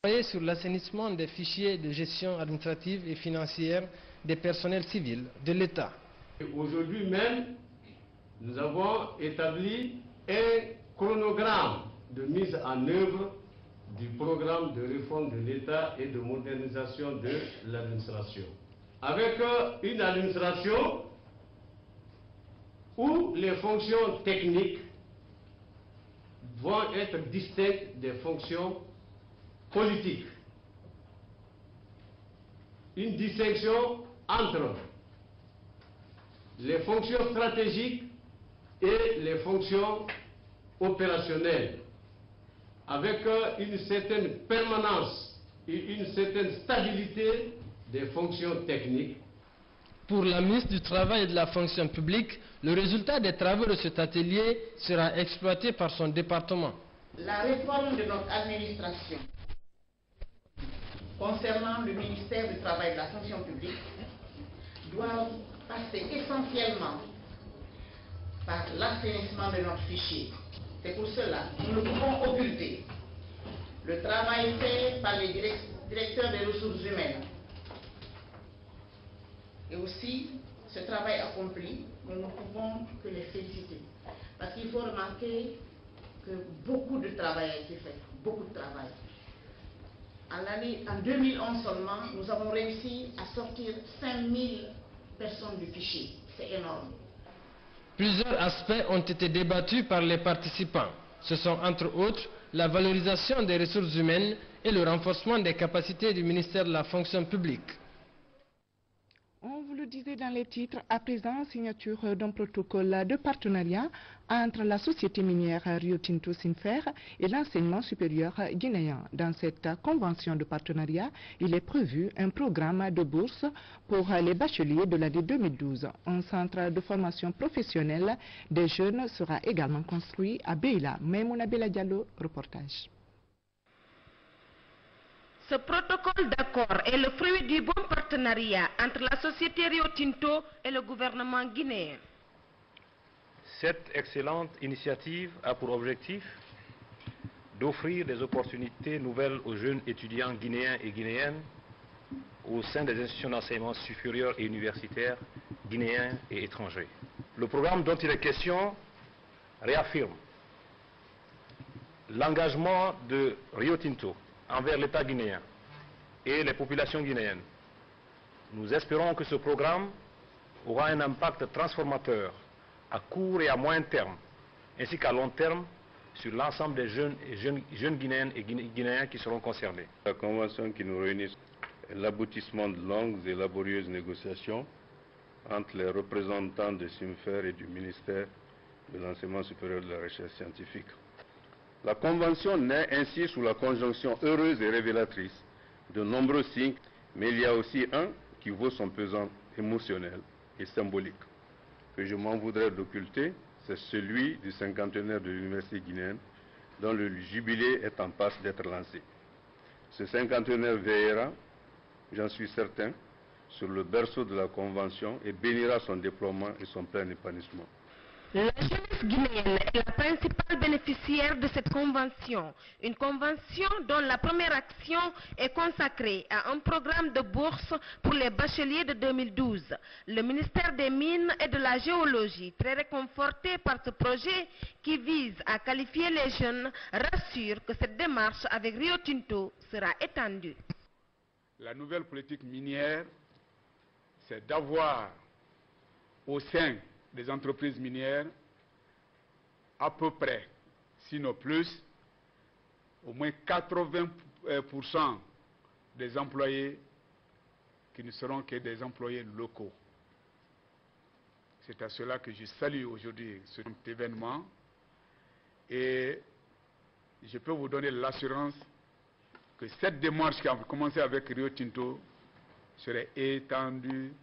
Travailler sur l'assainissement des fichiers de gestion administrative et financière des personnels civils de l'État. Aujourd'hui même, nous avons établi un chronogramme de mise en œuvre du programme de réforme de l'État et de modernisation de l'administration. Avec une administration où les fonctions techniques vont être distinctes des fonctions politiques. Une distinction entre les fonctions stratégiques et les fonctions opérationnelles, avec une certaine permanence et une certaine stabilité des fonctions techniques. Pour la ministre du Travail et de la Fonction publique, le résultat des travaux de cet atelier sera exploité par son département. La réforme de notre administration concernant le ministère du Travail et de la Fonction publique doit passer essentiellement par l'assainissement de notre fichier. C'est pour cela que nous ne pouvons occulter le travail fait par les directeurs des ressources humaines et aussi ce travail accompli, nous ne pouvons que les féliciter. Parce qu'il faut remarquer que beaucoup de travail a été fait, beaucoup de travail. En 2011 seulement, nous avons réussi à sortir 5000 personnes du fichier. C'est énorme. Plusieurs aspects ont été débattus par les participants. Ce sont entre autres la valorisation des ressources humaines et le renforcement des capacités du ministère de la Fonction publique. On vous le disait dans les titres, à présent, signature d'un protocole de partenariat entre la société minière Rio Tinto Sinfer et l'enseignement supérieur guinéen. Dans cette convention de partenariat, il est prévu un programme de bourse pour les bacheliers de l'année 2012. Un centre de formation professionnelle des jeunes sera également construit à Beila. Maimouna Bella Diallo, reportage. Ce protocole d'accord est le fruit du bon partenariat entre la société Rio Tinto et le gouvernement guinéen. Cette excellente initiative a pour objectif d'offrir des opportunités nouvelles aux jeunes étudiants guinéens et guinéennes au sein des institutions d'enseignement supérieur et universitaire guinéens et étrangers. Le programme dont il est question réaffirme l'engagement de Rio Tinto envers l'État guinéen et les populations guinéennes. Nous espérons que ce programme aura un impact transformateur à court et à moyen terme, ainsi qu'à long terme, sur l'ensemble des jeunes Guinéennes et Guinéens qui seront concernés. La convention qui nous réunit est l'aboutissement de longues et laborieuses négociations entre les représentants de SIMFER et du ministère de l'Enseignement supérieur et de la Recherche scientifique. La Convention naît ainsi sous la conjonction heureuse et révélatrice de nombreux signes, mais il y a aussi un qui vaut son pesant émotionnel et symbolique, que je m'en voudrais d'occulter, c'est celui du cinquantenaire de l'Université guinéenne, dont le jubilé est en passe d'être lancé. Ce cinquantenaire veillera, j'en suis certain, sur le berceau de la Convention et bénira son déploiement et son plein épanouissement. La jeunesse guinéenne est la principale bénéficiaire de cette convention. Une convention dont la première action est consacrée à un programme de bourse pour les bacheliers de 2012. Le ministère des Mines et de la Géologie, très réconforté par ce projet qui vise à qualifier les jeunes, rassure que cette démarche avec Rio Tinto sera étendue. La nouvelle politique minière, c'est d'avoir au sein des entreprises minières, à peu près, sinon plus, au moins 80% des employés qui ne seront que des employés locaux. C'est à cela que je salue aujourd'hui cet événement et je peux vous donner l'assurance que cette démarche qui a commencé avec Rio Tinto serait étendue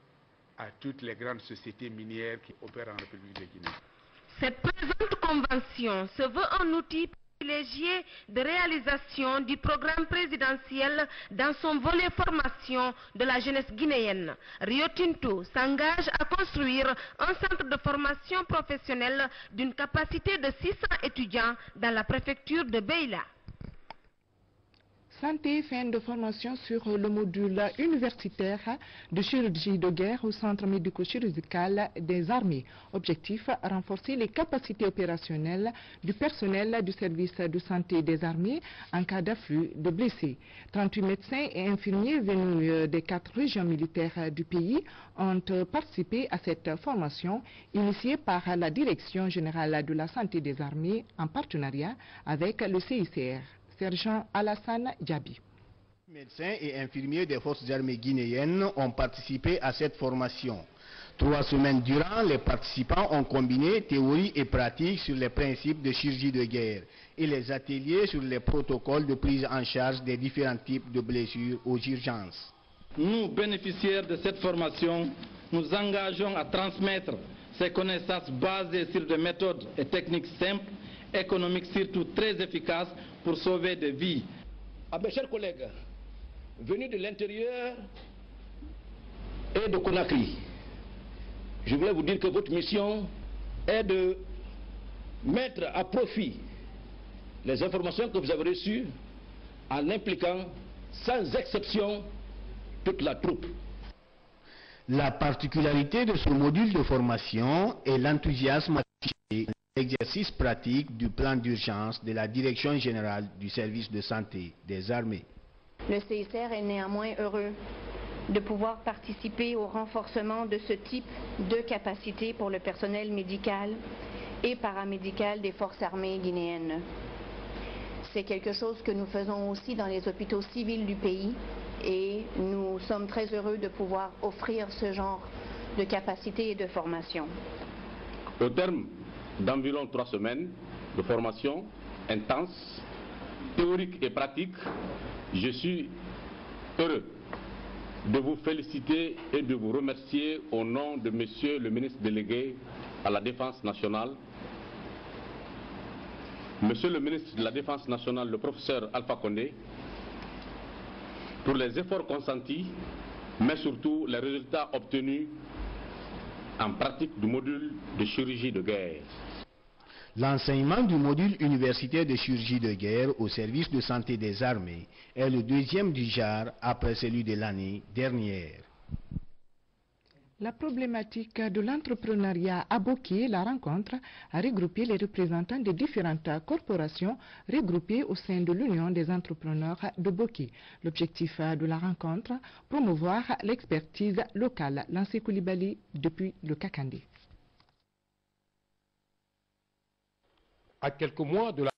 à toutes les grandes sociétés minières qui opèrent en République de Guinée. Cette présente convention se veut un outil privilégié de réalisation du programme présidentiel dans son volet formation de la jeunesse guinéenne. Rio Tinto s'engage à construire un centre de formation professionnelle d'une capacité de 600 étudiants dans la préfecture de Beila. Santé, fin de formation sur le module universitaire de chirurgie de guerre au centre médico-chirurgical des armées. Objectif, renforcer les capacités opérationnelles du personnel du service de santé des armées en cas d'afflux de blessés. 38 médecins et infirmiers venus des 4 régions militaires du pays ont participé à cette formation initiée par la Direction générale de la santé des armées en partenariat avec le CICR. Sergent Alassane Djabi. Médecins et infirmiers des forces armées guinéennes ont participé à cette formation. 3 semaines durant, les participants ont combiné théorie et pratique sur les principes de chirurgie de guerre et les ateliers sur les protocoles de prise en charge des différents types de blessures aux urgences. Nous, bénéficiaires de cette formation, nous engageons à transmettre ces connaissances basées sur des méthodes et techniques simples, économiques surtout très efficaces pour sauver des vies. À mes chers collègues, venus de l'intérieur et de Conakry, je voulais vous dire que votre mission est de mettre à profit les informations que vous avez reçues en impliquant sans exception toute la troupe. La particularité de ce module de formation est l'enthousiasme affiché dans l'exercice pratique du plan d'urgence de la Direction générale du service de santé des armées. Le CICR est néanmoins heureux de pouvoir participer au renforcement de ce type de capacité pour le personnel médical et paramédical des forces armées guinéennes. C'est quelque chose que nous faisons aussi dans les hôpitaux civils du pays et nous sommes très heureux de pouvoir offrir ce genre de capacité et de formation. Au terme d'environ 3 semaines de formation intense, théorique et pratique, je suis heureux de vous féliciter et de vous remercier au nom de Monsieur le ministre délégué à la Défense nationale, Monsieur le ministre de la Défense nationale, le professeur Alpha Condé, pour les efforts consentis, mais surtout les résultats obtenus en pratique du module de chirurgie de guerre. L'enseignement du module universitaire de chirurgie de guerre au service de santé des armées est le 2e du genre après celui de l'année dernière. La problématique de l'entrepreneuriat à Boki, la rencontre a regroupé les représentants des différentes corporations regroupées au sein de l'Union des entrepreneurs de Boki. L'objectif de la rencontre, promouvoir l'expertise locale. Lancé Koulibaly depuis le Kakandé. À quelques mois de la